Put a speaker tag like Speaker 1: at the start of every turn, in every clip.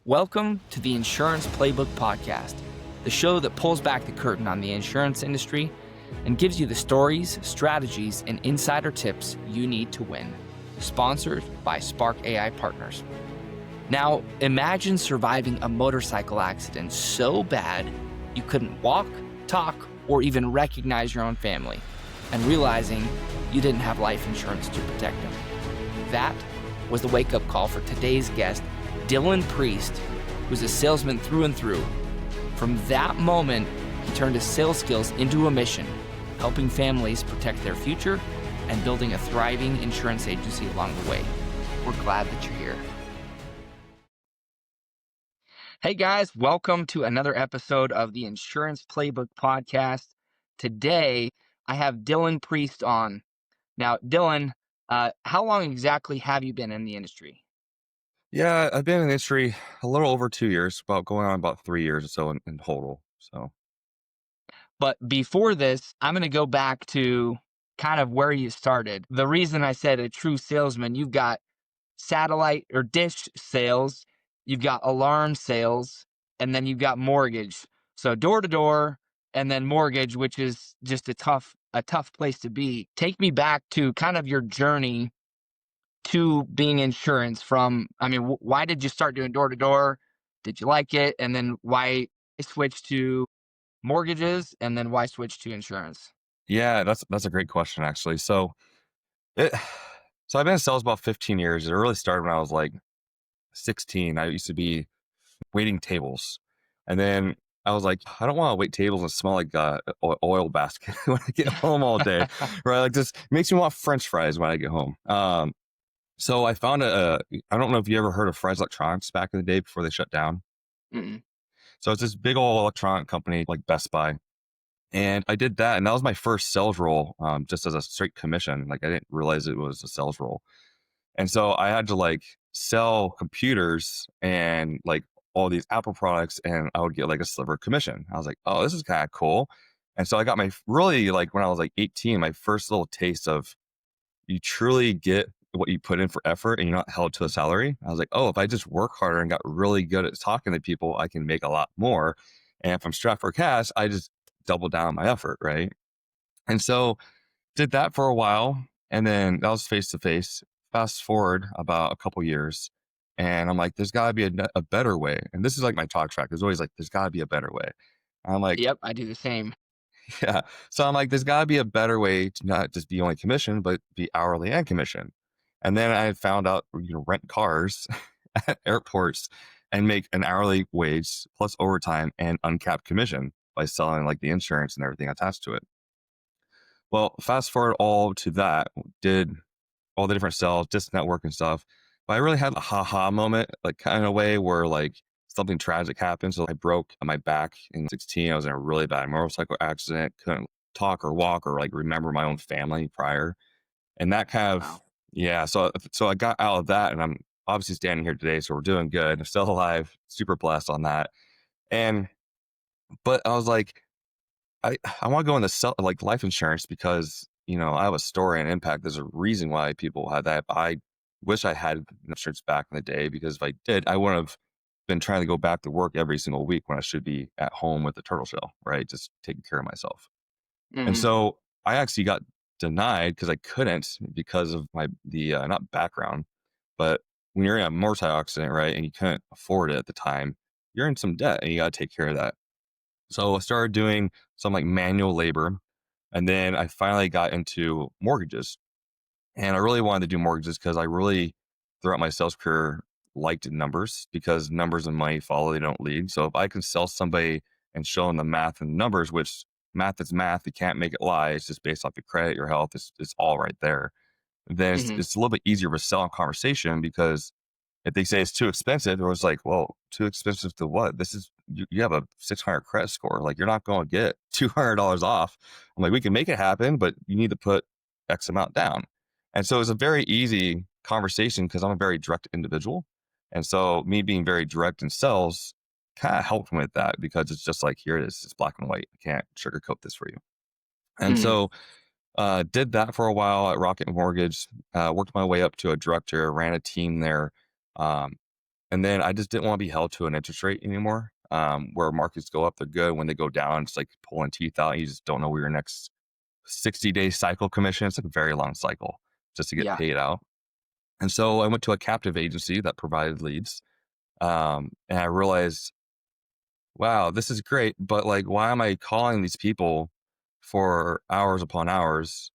Speaker 1: Welcome to the Insurance Playbook Podcast, the show that pulls back the curtain on the insurance industry and gives you the stories, strategies, and insider tips you need to win. Sponsored by Spark AI Partners. Now, imagine surviving a motorcycle accident so bad you couldn't walk, talk, or even recognize your own family, and realizing you didn't have life insurance to protect them. That was the wake-up call for today's guest, Dylan Priest, who's a salesman through and through. From that moment, he turned his sales skills into a mission, helping families protect their future and building a thriving insurance agency along the way. We're glad that you're here. Hey guys, welcome to another episode of the Insurance Playbook Podcast. Today, I have Dylan Priest on. Now, Dylan, how long exactly have you been in the industry?
Speaker 2: Yeah, I've been in the industry a little over 2 years, going on about 3 years or so in total. So,
Speaker 1: But before this, I'm going to go back to kind of where you started. The reason I said a true salesman, you've got satellite or dish sales, you've got alarm sales, and then you've got mortgage. So door to door and then mortgage, which is just a tough place to be. Take me back to kind of your journey to being insurance why did you start doing door to door? Did you like it? And then why switch to mortgages, and then why switch to insurance?
Speaker 2: yeah, that's a great question actually. It so I've been in sales about 15 years. It really started when I was like 16. I used to be waiting tables. And then I was like, I don't want to wait tables and smell like oil basket when I get home all day, right? Like this makes me want French fries when I get home. So I found I don't know if you ever heard of Fry's Electronics back in the day before they shut down.
Speaker 1: Mm-mm.
Speaker 2: So it's this big old electronic company like Best Buy. And I did that. And that was my first sales role, just as a straight commission. Like I didn't realize it was a sales role. And so I had to like sell computers and like all these Apple products, and I would get like a sliver commission. I was like, oh, this is kind of cool. And so I got my really like when I was like 18, my first little taste of you truly get what you put in for effort and you're not held to a salary. I was like, oh, if I just work harder and got really good at talking to people, I can make a lot more. And if I'm strapped for cash, I just double down on my effort, right? And so did that for a while. And then that was face to face. Fast forward about a couple years. And I'm like, there's got to be a better way. And this is like my talk track. There's always like, there's got to be a better way. And I'm like,
Speaker 1: Yep, I do the same.
Speaker 2: yeah. So I'm like, there's got to be a better way to not just be only commission, but be hourly and commission. And then I found out, rent cars at airports and make an hourly wage plus overtime and uncapped commission by selling like the insurance and everything attached to it. Well, fast forward all to that, did all the different sales, just network and stuff. But I really had a ha-ha moment, like kind of a way where like something tragic happened. So I broke my back in 16. I was in a really bad motorcycle accident, couldn't talk or walk or like remember my own family prior. And that kind of,
Speaker 1: Wow.
Speaker 2: yeah. So I got out of that and I'm obviously standing here today. So we're doing good. I'm still alive, super blessed on that. But I was like, I want to go into like life insurance because, I have a story and impact. There's a reason why people had that. I wish I had insurance back in the day because if I did, I wouldn't have been trying to go back to work every single week when I should be at home with the turtle shell, right? Just taking care of myself. And
Speaker 1: Mm-hmm.
Speaker 2: so I actually got denied because I couldn't because of not background, but when you're in a motorcycle accident, right, and you couldn't afford it at the time, you're in some debt and you got to take care of that. So I started doing some like manual labor, and then I finally got into mortgages. And I really wanted to do mortgages because I really, throughout my sales career, liked numbers because numbers and money follow, they don't lead. So if I can sell somebody and show them the math and numbers, which math is math, you can't make it lie. It's just based off your credit, your health, it's all right there. Then
Speaker 1: Mm-hmm.
Speaker 2: it's a little bit easier to sell in conversation because if they say it's too expensive, it was like, well, too expensive to what? You have a 600 credit score. Like you're not going to get $200 off. I'm like, we can make it happen, but you need to put X amount down. And so it's a very easy conversation because I'm a very direct individual. And so me being very direct in sales kind of helped with that because it's just like, here it is. It's black and white. I can't sugarcoat this for you. And
Speaker 1: Mm-hmm.
Speaker 2: so did that for a while at Rocket Mortgage, worked my way up to a director, ran a team there. Um, And then I just didn't want to be held to an interest rate anymore. Where markets go up, they're good. When they go down, it's like pulling teeth out. You just don't know where your next 60-day cycle commission. It's like a very long cycle just to get
Speaker 1: Yeah.
Speaker 2: paid out. And so I went to a captive agency that provided leads. And I realized, wow, this is great. But like, why am I calling these people for hours upon hours,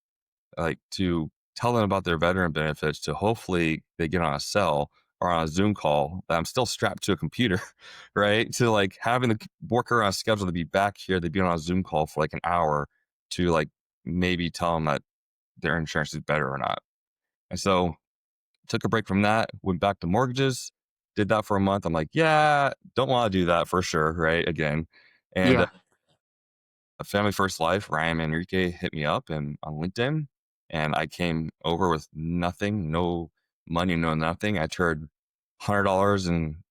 Speaker 2: like to tell them about their veteran benefits to hopefully they get on a cell or on a Zoom call that I'm still strapped to a computer, right? To like having the worker on a schedule to be back here, they'd be on a Zoom call for like an hour to like maybe tell them that their insurance is better or not. And so took a break from that, went back to mortgages, did that for a month. I'm like, yeah, don't want to do that for sure, right? Again. And
Speaker 1: Yeah.
Speaker 2: a Family First Life, Ryan Enrique hit me up and on LinkedIn, and I came over with nothing, no money, no nothing. I turned $100 in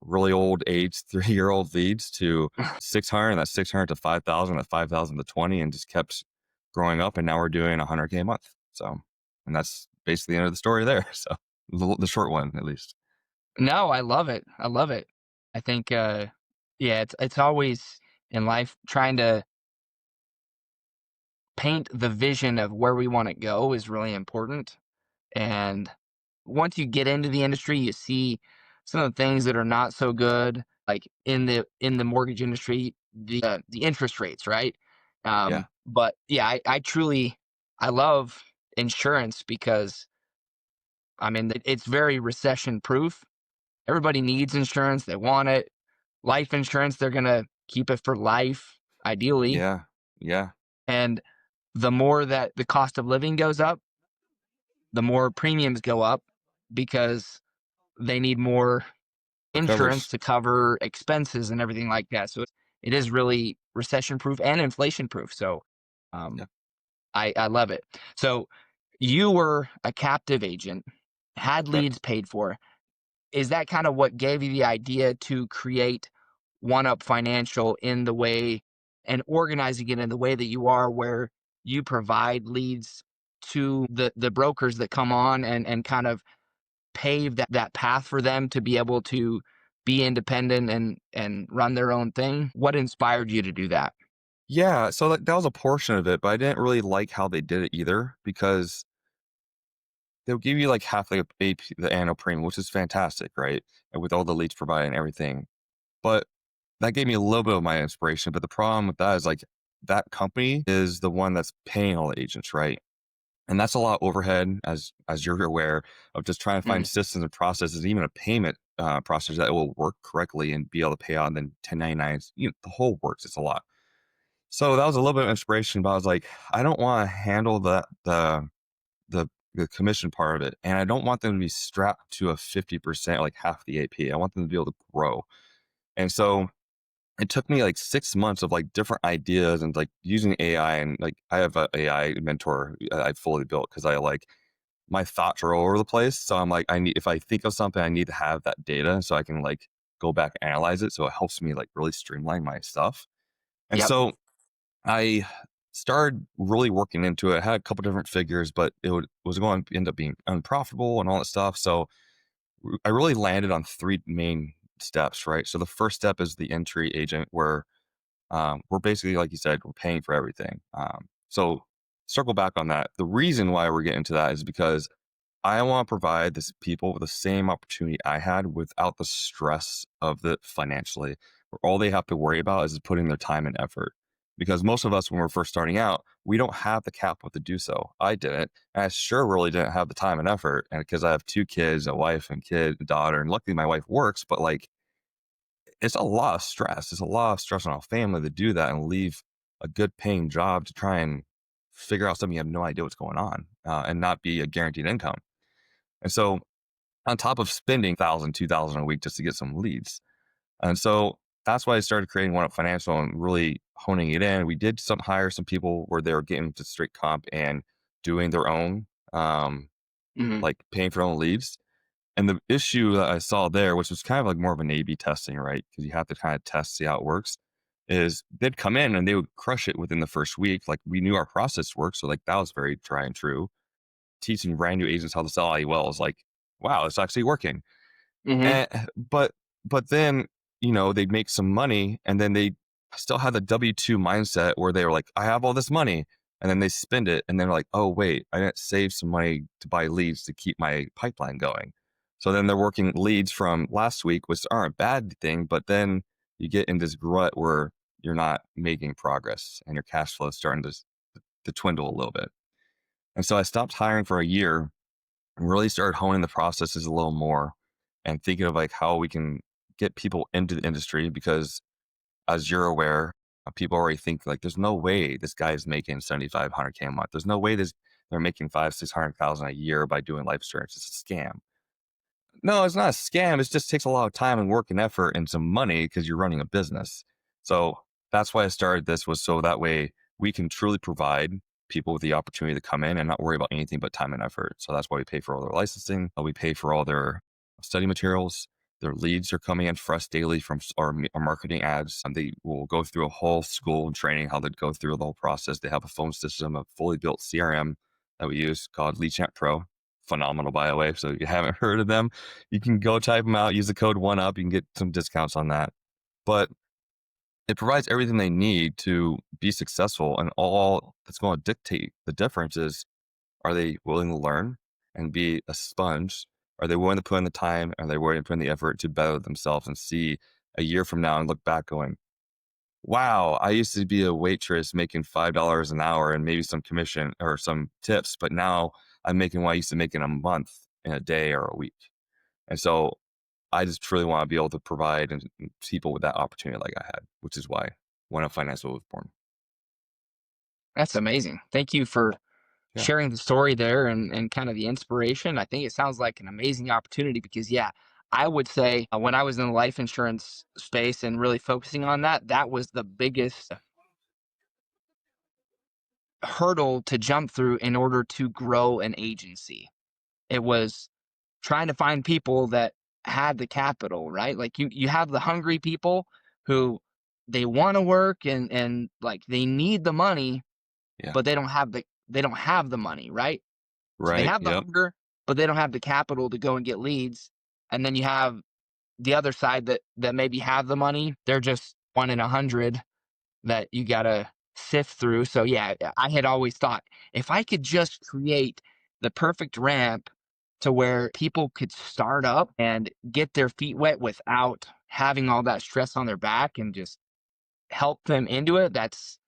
Speaker 2: really old age 3-year-old leads to 600, and that's 600 to 5,000, that 5,000 to 20, and just kept growing up. And now we're doing 100K a month. So, and that's basically the end of the story there. So the short one, at least.
Speaker 1: No, I love it. I love it. I think, yeah, it's always in life trying to paint the vision of where we want to go is really important. And once you get into the industry, you see some of the things that are not so good, like in the mortgage industry, the interest rates, right?
Speaker 2: Yeah.
Speaker 1: But yeah, I love insurance because I mean it's very recession proof. Everybody needs insurance; they want it. Life insurance, they're gonna keep it for life, ideally.
Speaker 2: Yeah. Yeah.
Speaker 1: And the more that the cost of living goes up, the more premiums go up because they need more
Speaker 2: For
Speaker 1: insurance
Speaker 2: coverage.
Speaker 1: to cover expenses and everything like that. So it is really recession proof and inflation proof. So
Speaker 2: Yeah.
Speaker 1: um, I love it. So you were a captive agent, had
Speaker 2: Right.
Speaker 1: leads paid for. Is that kind of what gave you the idea to create OneUp Financial in the way and organizing it in the way that you are, where you provide leads to the brokers that come on and kind of pave that path for them to be able to be independent and run their own thing? What inspired you to do that?
Speaker 2: Yeah, so that was a portion of it, but I didn't really like how they did it either because they'll give you like half the the annual premium, which is fantastic, right? And with all the leads provided and everything. But that gave me a little bit of my inspiration. But the problem with that is like that company is the one that's paying all the agents, right? And that's a lot of overhead, as you're aware, of just trying to find
Speaker 1: Mm,
Speaker 2: systems and processes, even a payment process that will work correctly and be able to pay out and then 1099s, the whole works. It's a lot. So that was a little bit of inspiration, but I was like, I don't want to handle the the commission part of it, and I don't want them to be strapped to a 50%, like half the AP. I want them to be able to grow. And so it took me like 6 months of like different ideas and like using AI, and like I have an AI mentor I fully built because I like my thoughts are all over the place. So I'm like, if I think of something, I need to have that data so I can like go back and analyze it. So it helps me like really streamline my stuff. And
Speaker 1: yep.
Speaker 2: so I started really working into it. I had a couple different figures, but was going to end up being unprofitable and all that stuff. So I really landed on three main steps, right? So the first step is the entry agent, where we're basically, like you said, we're paying for everything. So circle back on that. The reason why we're getting to that is because I want to provide this people with the same opportunity I had without the stress of the financially, where all they have to worry about is putting their time and effort. Because most of us, when we're first starting out, we don't have the capital to do so. I didn't. And I sure really didn't have the time and effort. And because I have two kids, a wife and kid, a daughter, and luckily my wife works, but like it's a lot of stress. It's a lot of stress on our family to do that and leave a good paying job to try and figure out something you have no idea what's going on and not be a guaranteed income. And so on top of spending 1,000, 2,000 a week just to get some leads. And so that's why I started creating OneUp Financial and really honing it in. We did hire some people where they were getting to straight comp and doing their own,
Speaker 1: Hmm.
Speaker 2: like paying for their own leads. And the issue that I saw there, which was kind of like more of an A/B testing, right? Because you have to kind of test, see how it works. Is they'd come in and they would crush it within the first week. Like we knew our process worked, so like that was very tried and true. Teaching brand new agents how to sell IULs, like, wow, it's actually working.
Speaker 1: Hmm.
Speaker 2: And, but then, they'd make some money and then they still had the W-2 mindset where they were like, I have all this money. And then they spend it. And then they're like, oh, wait, I didn't save some money to buy leads to keep my pipeline going. So then they're working leads from last week, which aren't a bad thing. But then you get in this rut where you're not making progress and your cash flow is starting to dwindle a little bit. And so I stopped hiring for a year and really started honing the processes a little more and thinking of like how we can get people into the industry because as you're aware, people already think like there's no way this guy is making 7,500K a month. There's no way they're making 500,000-600,000 a year by doing life insurance. It's a scam. No, it's not a scam. It just takes a lot of time and work and effort and some money because you're running a business. So that's why I started this was so that way we can truly provide people with the opportunity to come in and not worry about anything but time and effort. So that's why we pay for all their licensing. We pay for all their study materials. Their leads are coming in fresh daily from our marketing ads. And they will go through a whole school and training, how they go through the whole process. They have a phone system, a fully built CRM that we use called LeadChamp Pro. Phenomenal, by the way. So if you haven't heard of them, you can go type them out, use the code OneUp. You can get some discounts on that. But it provides everything they need to be successful. And all that's going to dictate the difference is, are they willing to learn and be a sponge? Are they willing to put in the time? Are they willing to put in the effort to better themselves and see a year from now and look back going, wow, I used to be a waitress making $5 an hour and maybe some commission or some tips, but now I'm making what I used to make in a month, in a day or a week. And so I just truly want to be able to provide and people with that opportunity like I had, which is why OneUp Financial was born.
Speaker 1: That's amazing. Thank you for
Speaker 2: Yeah.
Speaker 1: sharing the story there and kind of the inspiration. I think it sounds like an amazing opportunity because, yeah, I would say when I was in the life insurance space and really focusing on that, that was the biggest hurdle to jump through in order to grow an agency. It was trying to find people that had the capital, right? Like you have the hungry people who they want to work and like they need the money,
Speaker 2: Yeah.
Speaker 1: but they don't have the money, right? So they
Speaker 2: Right.
Speaker 1: have the
Speaker 2: Yep.
Speaker 1: hunger, but they don't have the capital to go and get leads. And then you have the other side that maybe have the money. They're just 1 in 100 that you gotta sift through. So yeah, I had always thought if I could just create the perfect ramp to where people could start up and get their feet wet without having all that stress on their back and just help them into it, that's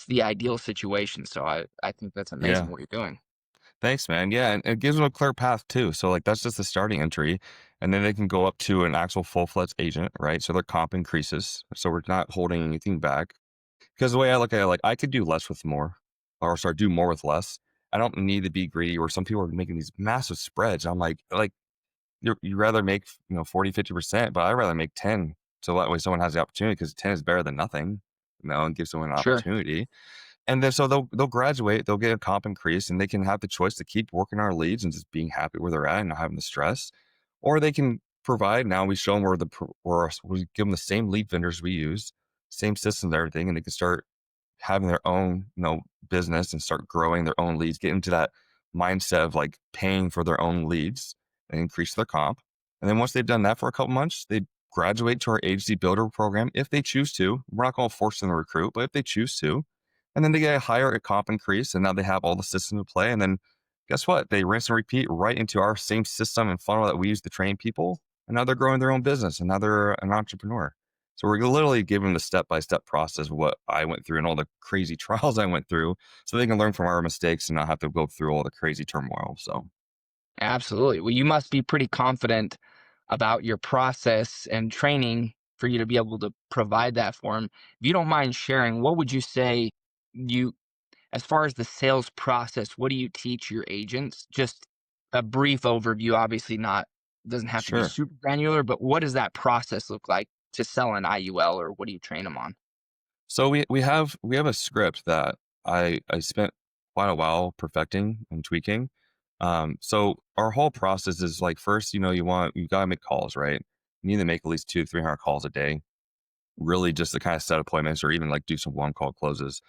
Speaker 1: the ideal situation. So I think that's amazing
Speaker 2: Yeah.
Speaker 1: what you're doing.
Speaker 2: Thanks, man. Yeah. And it gives them a clear path too. So like that's just the starting entry. And then they can go up to an actual full-fledged agent, right? So their comp increases. So we're not holding anything back. Because the way I look at it, like I could do less with more, or sorry, do more with less. I don't need to be greedy. Or some people are making these massive spreads. I'm like you rather make 40-50%, but I'd rather make 10. So that way someone has the opportunity because 10 is better than nothing, and give someone an
Speaker 1: Sure.
Speaker 2: opportunity. And then so they'll graduate, they'll get a comp increase, and they can have the choice to keep working our leads and just being happy where they're at and not having the stress, or they can provide. Now we show them where we give them the same lead vendors we use, same systems, everything, and they can start having their own, business and start growing their own leads, get into that mindset of like paying for their own leads and increase their comp. And then once they've done that for a couple months, they graduate to our agency builder program if they choose to. We're not going to force them to recruit, but if they choose to, and then they get a higher comp increase, and now they have all the systems to play. And then guess what? They rinse and repeat right into our same system and funnel that we use to train people. And now they're growing their own business, and now they're an entrepreneur. So we're literally giving the step-by-step process of what I went through and all the crazy trials I went through so they can learn from our mistakes and not have to go through all the crazy turmoil. So
Speaker 1: Absolutely. Well, you must be pretty confident about your process and training for you to be able to provide that for them. If you don't mind sharing, what would you say you, as far as the sales process, what do you teach your agents? Just a brief overview, obviously not, doesn't have to be
Speaker 2: sure.
Speaker 1: super granular, but what does that process look like to sell an IUL or what do you train them on?
Speaker 2: So we have a script that I spent quite a while perfecting and tweaking. So our whole process is like first, you gotta make calls, right? You need to make at least 200-300 calls a day, really just to kind of set appointments or even like do some one call closes.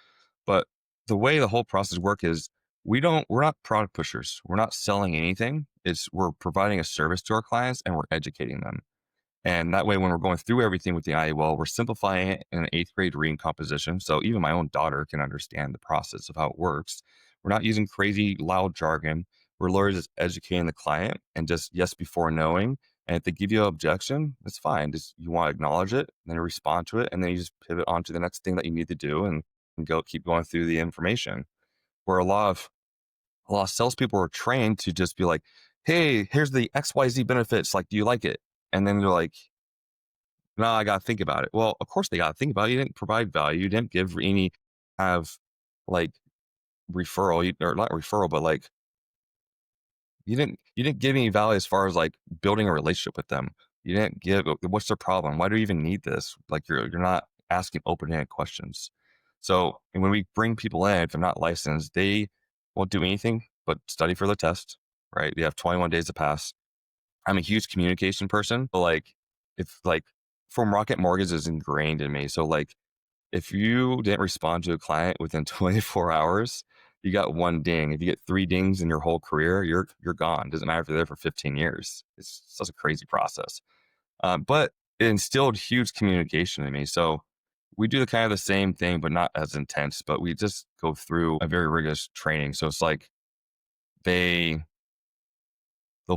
Speaker 2: But the way the whole process work is we're not product pushers. We're not selling anything. we're providing a service to our clients and we're educating them. And that way, when we're going through everything with the IUL, we're simplifying it in an eighth grade reading composition. So even my own daughter can understand the process of how it works. We're not using crazy loud jargon. We're literally just educating the client and just yes before knowing. And if they give you an objection, it's fine. Just you want to acknowledge it, then you respond to it, and then you just pivot on to the next thing that you need to do and go keep going through the information. Where a lot of salespeople are trained to just be like, hey, here's the XYZ benefits. Like, do you like it? And then they're like, no, I got to think about it. Well, of course they got to think about it. You didn't provide value. You didn't give any have like referral or not referral, but like you didn't give any value as far as like building a relationship with them. You didn't give what's their problem? Why do you even need this? Like you're not asking open-ended questions. So and when we bring people in, if they're not licensed, they won't do anything but study for the test, right? They have 21 days to pass. I'm a huge communication person, but like if like from Rocket Mortgage is ingrained in me. So like if you didn't respond to a client within 24 hours, you got one ding. If you get 3 dings in your whole career, you're gone. Doesn't matter if you're there for 15 years. It's such a crazy process. But it instilled huge communication in me. So we do the kind of the same thing, but not as intense. But we just go through a very rigorous training. So it's like they'll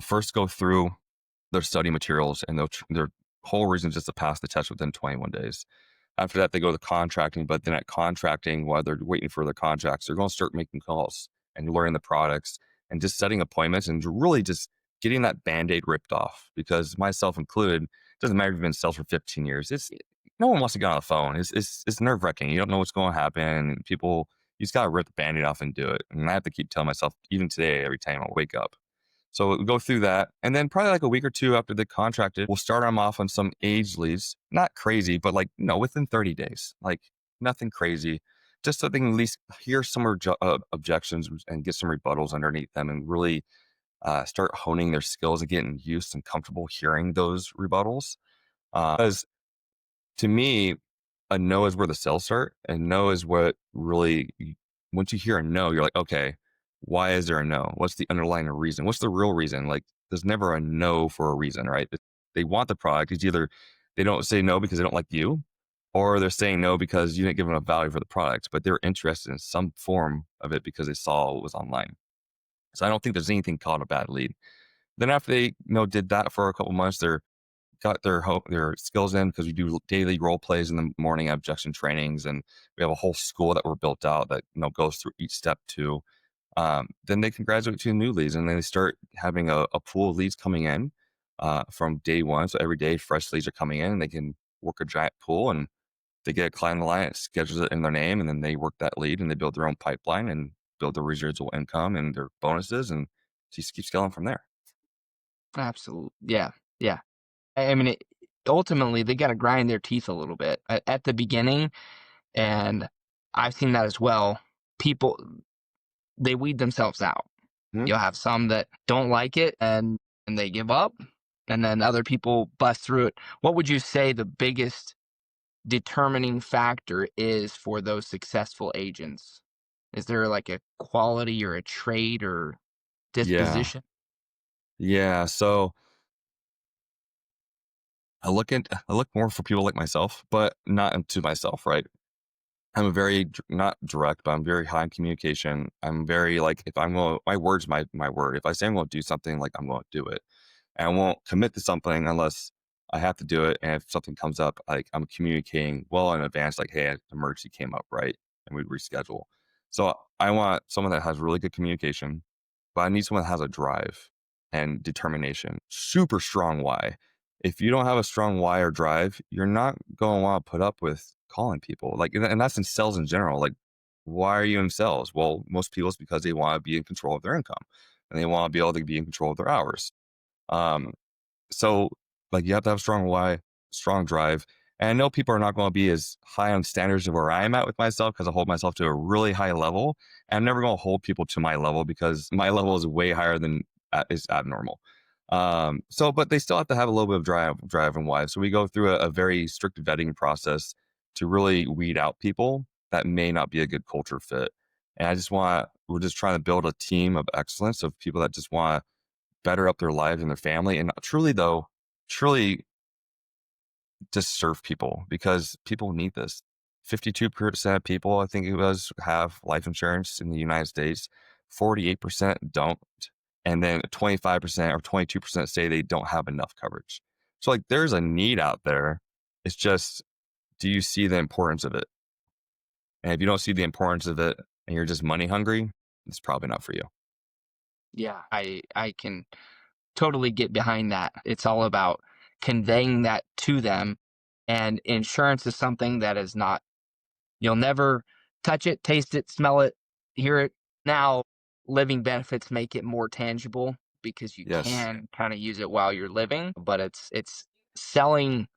Speaker 2: first go through their study materials, and their whole reason is just to pass the test within 21 days. After that, they go to contracting, but then at contracting, while they're waiting for their contracts, they're going to start making calls and learning the products and just setting appointments and really just getting that Band-Aid ripped off. Because myself included, it doesn't matter if you've been in sales for 15 years. No one wants to get on the phone. It's nerve wracking. You don't know what's going to happen. People, you just got to rip the Band-Aid off and do it. And I have to keep telling myself, even today, every time I wake up. So we'll go through that. And then probably like a week or two after they contracted, we'll start them off on some age leads. Not crazy, but like, within 30 days, like nothing crazy. Just so they can at least hear some objections and get some rebuttals underneath them and really start honing their skills and getting used and comfortable hearing those rebuttals. Because to me, a no is where the sales start, and no is what really, once you hear a no, you're like, okay, why is there a no? What's the underlying reason? What's the real reason? Like, there's never a no for a reason, right? They want the product. It's either they don't say no because they don't like you, or they're saying no because you didn't give them a value for the product, but they're interested in some form of it because they saw it was online. So I don't think there's anything called a bad lead. Then after they, did that for a couple months, they're got their skills in because we do daily role plays in the morning, objection trainings, and we have a whole school that we're built out that goes through each step too. Then they can graduate to new leads, and then they start having a pool of leads coming in from day one. So every day, fresh leads are coming in, and they can work a giant pool, and they get a client on the line, it schedules it in their name, and then they work that lead, and they build their own pipeline and build their residual income and their bonuses, and just keep scaling from there.
Speaker 1: Absolutely. Yeah. Yeah. I mean, ultimately, they got to grind their teeth a little bit at the beginning. And I've seen that as well. People, they weed themselves out.
Speaker 2: Mhm.
Speaker 1: You'll have some that don't like it and they give up. And then other people bust through it. What would you say the biggest determining factor is for those successful agents? Is there like a quality or a trait or
Speaker 2: Yeah.
Speaker 1: disposition?
Speaker 2: Yeah. So I look more for people like myself, but not into myself, right? I'm a very not direct, but I'm very high in communication. I'm very like if I'm going, my word's my word. If I say I'm going to do something, like I'm going to do it, and I won't commit to something unless I have to do it. And if something comes up, like I'm communicating well in advance, like hey, an emergency came up, right, and we reschedule. So I want someone that has really good communication, but I need someone that has a drive and determination, super strong why. If you don't have a strong why or drive, you're not going to want to put up with calling people. Like, and that's in sales in general. Like, why are you in sales? Well, most people it's because they want to be in control of their income and they want to be able to be in control of their hours. Um, so like you have to have strong why, strong drive. And I know people are not going to be as high on standards of where I'm at with myself because I hold myself to a really high level. And I'm never going to hold people to my level because my level is way higher than is abnormal. But they still have to have a little bit of drive and why. So we go through a very strict vetting process to really weed out people that may not be a good culture fit. And we're just trying to build a team of excellence of people that just want to better up their lives and their family. And truly just serve people, because people need this. 52% of people, I think it was, have life insurance in the United States. 48% don't. And then 25% or 22% say they don't have enough coverage. So like there's a need out there. It's just, do you see the importance of it? And if you don't see the importance of it and you're just money hungry, it's probably not for you.
Speaker 1: Yeah, I can totally get behind that. It's all about conveying that to them. And insurance is something that is not, you'll never touch it, taste it, smell it, hear it. Now, living benefits make it more tangible because you
Speaker 2: Yes.
Speaker 1: can kind of use it while you're living, but it's selling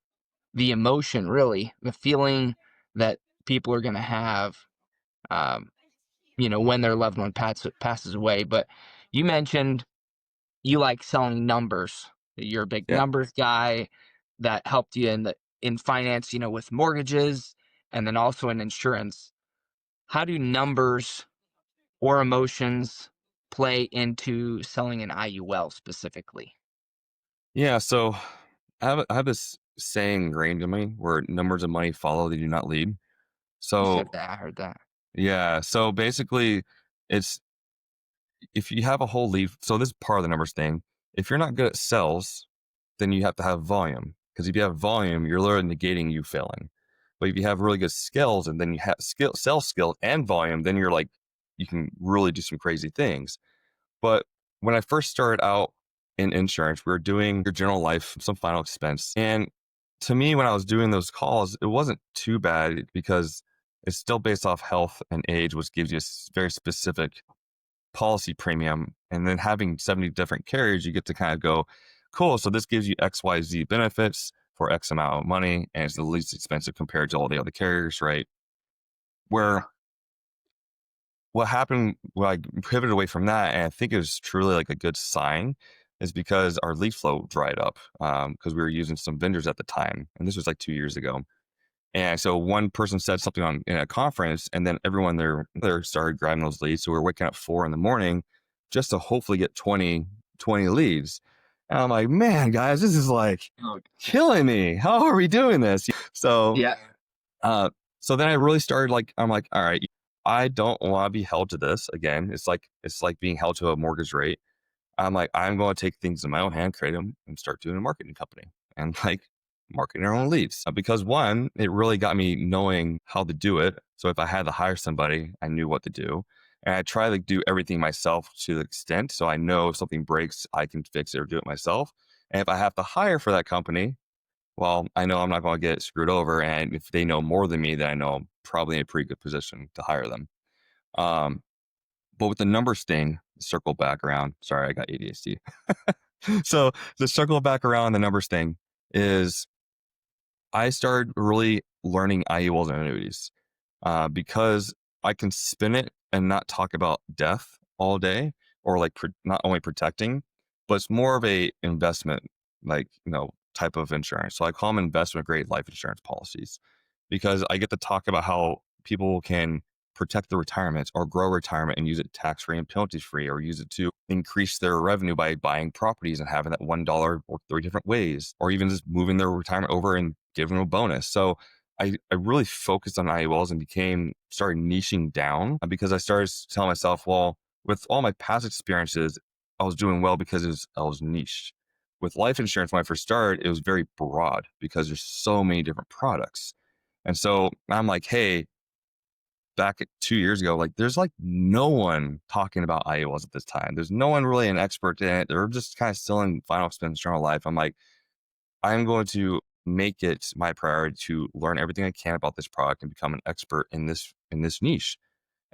Speaker 1: the emotion, really, the feeling that people are going to have, um, when their loved one passes away. But you mentioned you like selling numbers. You're a big
Speaker 2: Yeah.
Speaker 1: numbers guy. That helped you in finance, with mortgages and then also in insurance. How do numbers or emotions play into selling an IUL specifically?
Speaker 2: Yeah. So I have this saying ingrained in me where numbers of money follow, they do not lead.
Speaker 1: You
Speaker 2: So
Speaker 1: said that. I heard that.
Speaker 2: yeah. So basically, it's if you have a whole lead. So this is part of the numbers thing. If you're not good at sales, then you have to have volume. Because if you have volume, you're literally negating you failing. But if you have really good skills and then you have sales skills and volume, then you're like, you can really do some crazy things. But when I first started out in insurance, we were doing your general life, some final expense. And to me, when I was doing those calls, it wasn't too bad because it's still based off health and age, which gives you a very specific policy premium. And then having 70 different carriers, you get to kind of go, cool. So this gives you XYZ benefits for X amount of money. And it's the least expensive compared to all the other carriers, right? Where what happened when I pivoted away from that, and I think it was truly like a good sign, is because our lead flow dried up because we were using some vendors at the time. And this was like 2 years ago. And so one person said something in a conference, and then everyone there started grabbing those leads. So we were waking up 4 a.m. just to hopefully get 20 leads. And I'm like, man, guys, this is like
Speaker 1: Oh,
Speaker 2: killing me. How are we doing this? So,
Speaker 1: yeah.
Speaker 2: uh, so then I really started I'm like, all right, I don't want to be held to this again. It's like being held to a mortgage rate. I'm like, I'm going to take things in my own hand, create them, and start doing a marketing company and marketing our own leads. Because one, it really got me knowing how to do it. So if I had to hire somebody, I knew what to do. And I try to do everything myself to the extent. So I know if something breaks, I can fix it or do it myself. And if I have to hire for that company, well, I know I'm not going to get screwed over. And if they know more than me, then I know I'm probably in a pretty good position to hire them. Um, but with the numbers thing, circle back around. Sorry, I got ADHD. So the circle back around the numbers thing is I started really learning IULs and annuities because I can spin it and not talk about death all day or not only protecting, but it's more of a investment, type of insurance. So I call them investment grade life insurance policies because I get to talk about how people can protect their retirement or grow retirement and use it tax free and penalty free, or use it to increase their revenue by buying properties and having that $1 work 3 different ways, or even just moving their retirement over and giving them a bonus. So I really focused on IULs and started niching down because I started telling myself, well, with all my past experiences, I was doing well because I was niche. With life insurance, when I first started, it was very broad because there's so many different products. And so I'm like, hey, back 2 years ago, there's no one talking about IULs at this time. There's no one really an expert in it. They're just kind of still in final expense general life. I'm like, I'm going to make it my priority to learn everything I can about this product and become an expert in this niche.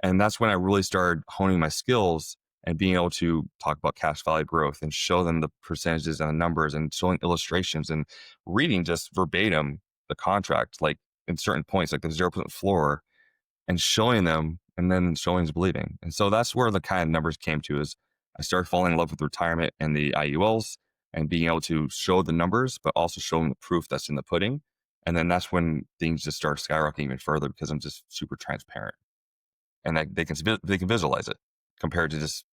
Speaker 2: And that's when I really started honing my skills and being able to talk about cash value growth and show them the percentages and the numbers and showing illustrations and reading just verbatim the contract, like in certain points, like the 0% floor, and showing them, and then showing is believing. And so that's where the kind of numbers came to is I started falling in love with retirement and the IULs and being able to show the numbers, but also showing the proof that's in the pudding. And then that's when things just start skyrocketing even further because I'm just super transparent and they can visualize it compared to just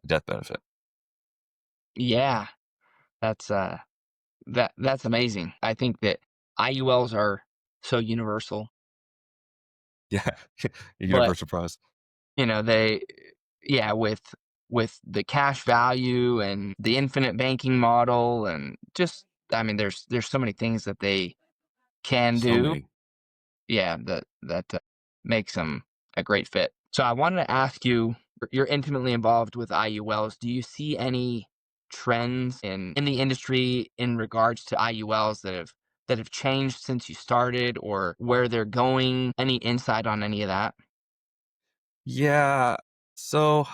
Speaker 2: a death benefit.
Speaker 1: Yeah, that's that's amazing. I think that IULs are so universal,
Speaker 2: Yeah,
Speaker 1: but
Speaker 2: universal prize.
Speaker 1: they, yeah, with the cash value and the infinite banking model, and just, I mean, there's so many things that they can
Speaker 2: So
Speaker 1: do.
Speaker 2: many.
Speaker 1: Yeah, that makes them a great fit. So I wanted to ask you, you're intimately involved with IULs. Do you see any trends in the industry in regards to IULs that have changed since you started, or where they're going? Any insight on any of that?
Speaker 2: Yeah. So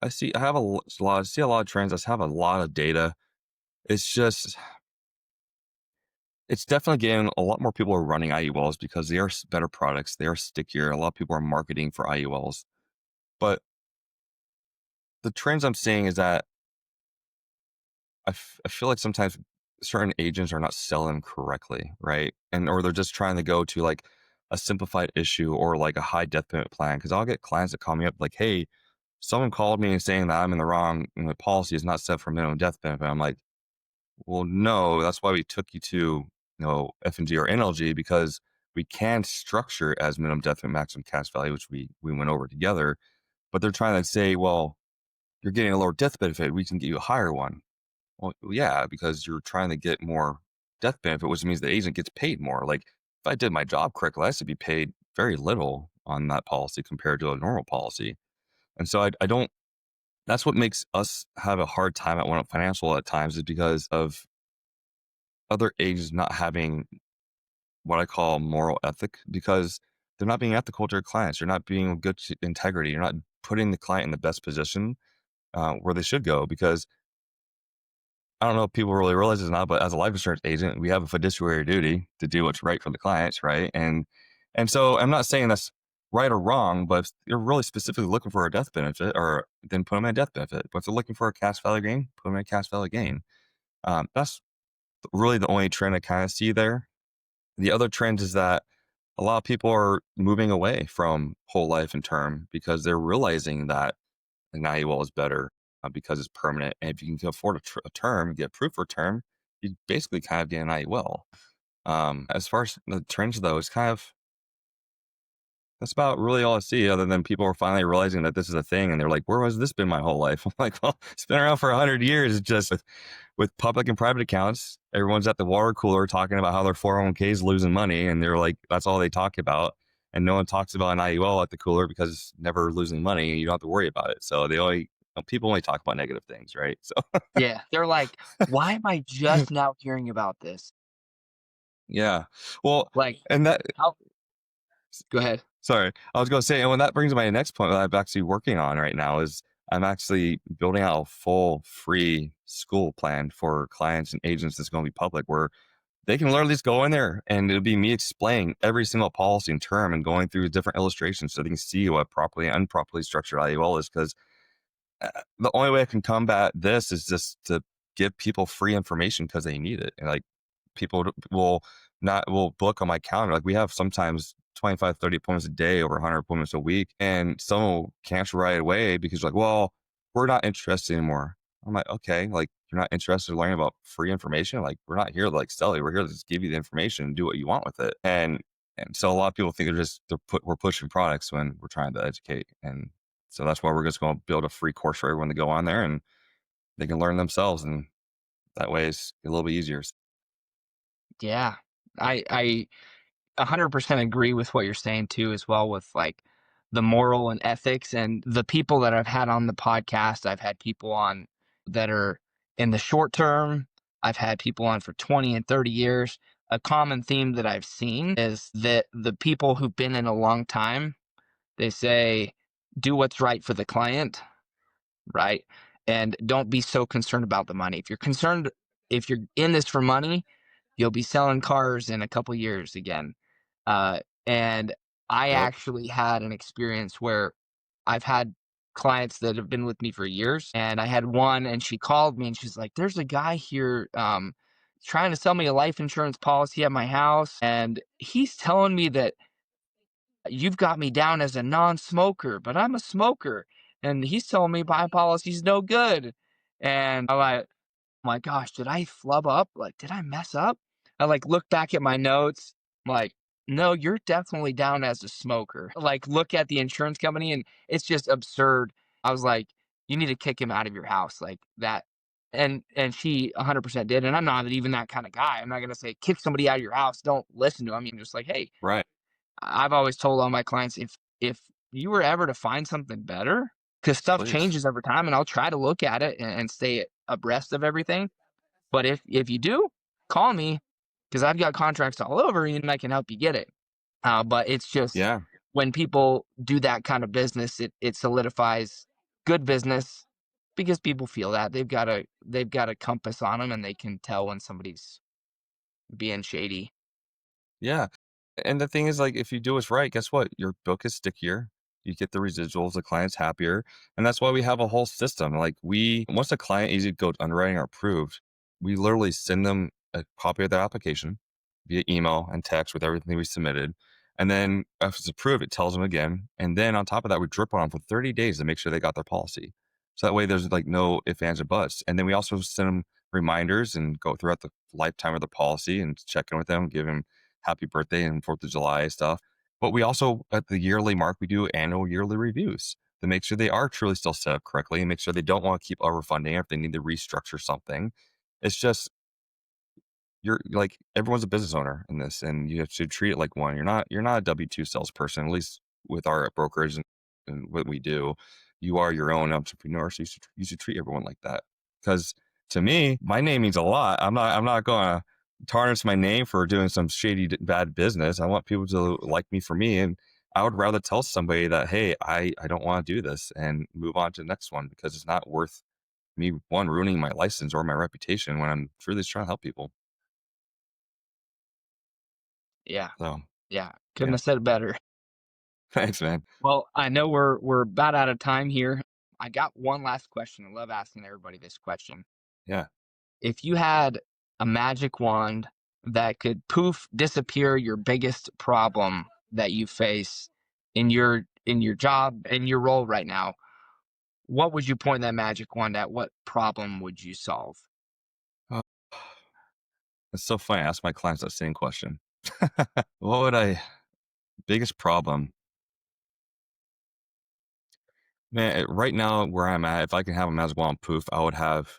Speaker 2: I have I see a lot of trends. I have a lot of data. It's just, it's definitely getting a lot more people are running IULs because they are better products. They are stickier. A lot of people are marketing for IULs. But the trends I'm seeing is that I feel like sometimes certain agents are not selling correctly, right? And or they're just trying to go to like a simplified issue or like a high death benefit plan. Because I'll get clients that call me up like, "Hey, someone called me and saying that I'm in the wrong and the policy is not set for minimum death benefit." I'm like, "Well, no, that's why we took you to F&G or NLG because we can structure it as minimum death and maximum cash value, which we went over together." But they're trying to say, "Well, you're getting a lower death benefit. We can get you a higher one." Well, yeah, because you're trying to get more death benefit, which means the agent gets paid more. Like if I did my job correctly, I should be paid very little on that policy compared to a normal policy. And so I don't, that's what makes us have a hard time at OneUp Financial at times is because of other agents not having what I call moral ethic because they're not being ethical to their clients. You're not being good to integrity. You're not putting the client in the best position where they should go because I don't know if people really realize this or not, but as a life insurance agent, we have a fiduciary duty to do what's right for the clients, right? And so I'm not saying that's right or wrong, but if you're really specifically looking for a death benefit, or then put them in a death benefit. But if they're looking for a cash value gain, put them in a cash value gain. That's really the only trend I kind of see there. The other trend is that a lot of people are moving away from whole life and term because they're realizing that an IUL is better because it's permanent. And if you can afford a term, get approved for a term, you basically kind of get an IUL. As far as the trends, though, it's kind of that's about really all I see. Other than people are finally realizing that this is a thing, and they're like, "Where has this been my whole life?" I'm like, "Well, it's been around for 100 years. It's just with public and private accounts, everyone's at the water cooler talking about how their 401k is losing money, and they're like, that's all they talk about." And no one talks about an IUL at the cooler because it's never losing money and you don't have to worry about it. So people only talk about negative things, right? So
Speaker 1: Yeah, they're like, why am I just now hearing about this?
Speaker 2: yeah. Well,
Speaker 1: Like,
Speaker 2: and that
Speaker 1: how? Go ahead.
Speaker 2: sorry, I was going to say, and when that brings my next point that I'm actually working on right now is I'm actually building out a full free school plan for clients and agents that's going to be public where they can literally just go in there and it'll be me explaining every single policy and term and going through different illustrations so they can see what properly and improperly structured IUL is. Because the only way I can combat this is just to give people free information because they need it. And like people will book on my calendar. Like we have sometimes 25, 30 appointments a day, over 100 appointments a week. And some will cancel right away because like, well, we're not interested anymore. I'm like, okay, like you're not interested in learning about free information. Like we're not here to like sell you. We're here to just give you the information and do what you want with it. And so a lot of people think we're pushing products when we're trying to educate. And so that's why we're just going to build a free course for everyone to go on there and they can learn themselves. And that way it's a little bit easier.
Speaker 1: Yeah, I 100% agree with what you're saying too, as well, with like the moral and ethics. And the people that I've had on the podcast, I've had people on that are in the short term, I've had people on for 20 and 30 years. A common theme that I've seen is that the people who've been in a long time, they say, do what's right for the client, right? And don't be so concerned about the money. If you're in this for money, you'll be selling cars in a couple years again. And I
Speaker 2: Yep.
Speaker 1: actually had an experience where I've had clients that have been with me for years, and I had one, and she called me and she's like, "There's a guy here, trying to sell me a life insurance policy at my house, and he's telling me that you've got me down as a non-smoker, but I'm a smoker, and he's telling me my policy's no good." And I'm like, my gosh, did I flub up? Like, did I mess up? I like look back at my notes, like, no, you're definitely down as a smoker. Like, look at the insurance company and it's just absurd. I was like, you need to kick him out of your house like that. And she 100% did. And I'm not even that kind of guy. I'm not gonna say kick somebody out of your house. Don't listen to him. I'm just like, hey,
Speaker 2: Right.
Speaker 1: I've always told all my clients if you were ever to find something better, because stuff
Speaker 2: Please.
Speaker 1: changes over time, and I'll try to look at it and stay abreast of everything. But if you do, call me because I've got contracts all over and I can help you get it. But it's just
Speaker 2: Yeah.
Speaker 1: when people do that kind of business, it solidifies good business because people feel that they've got a compass on them and they can tell when somebody's being shady.
Speaker 2: Yeah. And the thing is, like, if you do us right, guess what? Your book is stickier. You get the residuals, the client's happier. And that's why we have a whole system. Like, once a client is go underwriting or approved, we literally send them a copy of their application via email and text with everything we submitted. And then if it's approved, it tells them again. And then on top of that, we drip on them for 30 days to make sure they got their policy. So that way there's like no ifs, ands, or buts. And then we also send them reminders and go throughout the lifetime of the policy and check in with them, give them happy birthday and 4th of July stuff. But we also, at the yearly mark, we do annual yearly reviews to make sure they are truly still set up correctly and make sure they don't want to keep overfunding or if they need to restructure something. It's just, you're like, everyone's a business owner in this and you have to treat it like one. You're not a W-2 salesperson, at least with our brokerage and what we do. You are your own entrepreneur. So you should treat everyone like that. Because to me, my name means a lot. I'm not going to tarnish my name for doing some shady, bad business. I want people to like me for me. And I would rather tell somebody that, hey, I don't want to do this and move on to the next one because it's not worth me, one, ruining my license or my reputation when I'm truly just trying to help people.
Speaker 1: Yeah,
Speaker 2: So,
Speaker 1: yeah. Couldn't
Speaker 2: yeah.
Speaker 1: have said it better.
Speaker 2: Thanks, man.
Speaker 1: Well, I know we're about out of time here. I got one last question. I love asking everybody this question.
Speaker 2: Yeah.
Speaker 1: If you had a magic wand that could poof disappear your biggest problem that you face in your job and your role right now, what would you point that magic wand at? What problem would you solve?
Speaker 2: Uh, it's so funny. I ask my clients that same question. What would biggest problem? Man, right now where I'm at, if I can have a magic wand poof, I would have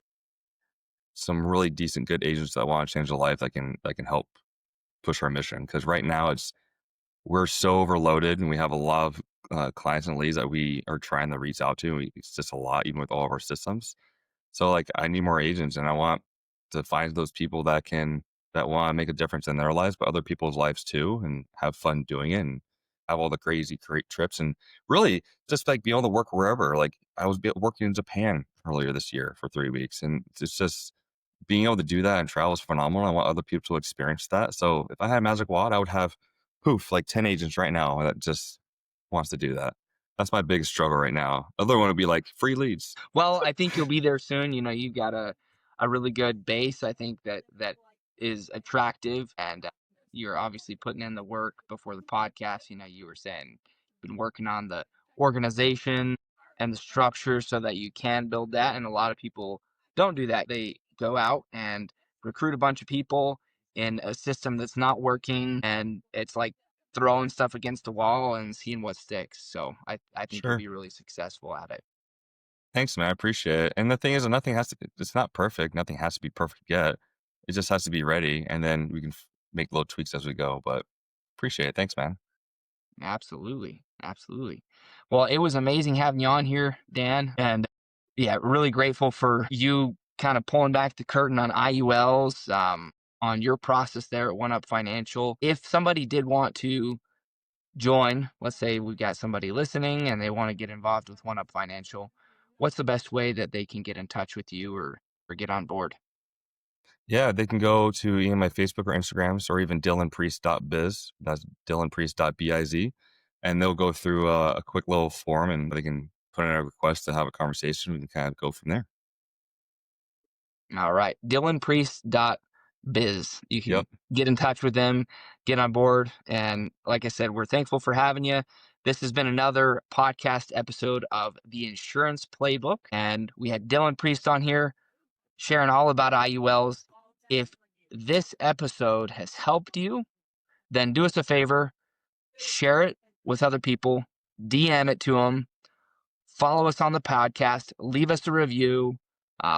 Speaker 2: some really decent, good agents that want to change their life that can help push our mission. Because right now we're so overloaded and we have a lot of clients and leads that we are trying to reach out to. It's just a lot, even with all of our systems. So like I need more agents and I want to find those people that want to make a difference in their lives, but other people's lives too, and have fun doing it and have all the crazy great trips and really just like be able to work wherever. Like I was working in Japan earlier this year for 3 weeks and it's just being able to do that and travel is phenomenal. I want other people to experience that. So if I had a magic wand, I would have poof, like 10 agents right now that just wants to do that. That's my biggest struggle right now. Other one would be like free leads.
Speaker 1: Well, I think you'll be there soon. You've got a really good base. I think that is attractive, and you're obviously putting in the work before the podcast. You were saying been working on the organization and the structure so that you can build that. And a lot of people don't do that. They go out and recruit a bunch of people in a system that's not working, and it's like throwing stuff against the wall and seeing what sticks. So I think you'll
Speaker 2: Sure.
Speaker 1: be really successful at it.
Speaker 2: Thanks, man. I appreciate it. And the thing is, it's not perfect. Nothing has to be perfect yet. It just has to be ready. And then we can make little tweaks as we go. But appreciate it. Thanks, man.
Speaker 1: Absolutely. Absolutely. Well, it was amazing having you on here, Dan. And yeah, really grateful for you kind of pulling back the curtain on IULs, on your process there at OneUp Financial. If somebody did want to join, let's say we've got somebody listening and they want to get involved with OneUp Financial, what's the best way that they can get in touch with you or get on board?
Speaker 2: Yeah, they can go to either my Facebook or Instagrams or even dylanpriest.biz. That's dylanpriest.biz. And they'll go through a quick little form and they can put in a request to have a conversation. We can kind of go from there.
Speaker 1: All right. dylanpriest.biz. You can
Speaker 2: Yep.
Speaker 1: get in touch with them, get on board. And like I said, we're thankful for having you. This has been another podcast episode of the Insurance Playbook. And we had Dylan Priest on here. sharing all about IULs. If this episode has helped you, then do us a favor, share it with other people, DM it to them, follow us on the podcast, leave us a review,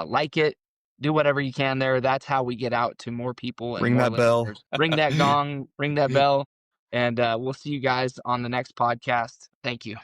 Speaker 1: like it, do whatever you can there. That's how we get out to more people and
Speaker 2: Ring
Speaker 1: more
Speaker 2: that bell.
Speaker 1: listeners. Ring that gong, ring that bell, and we'll see you guys on the next podcast. Thank you.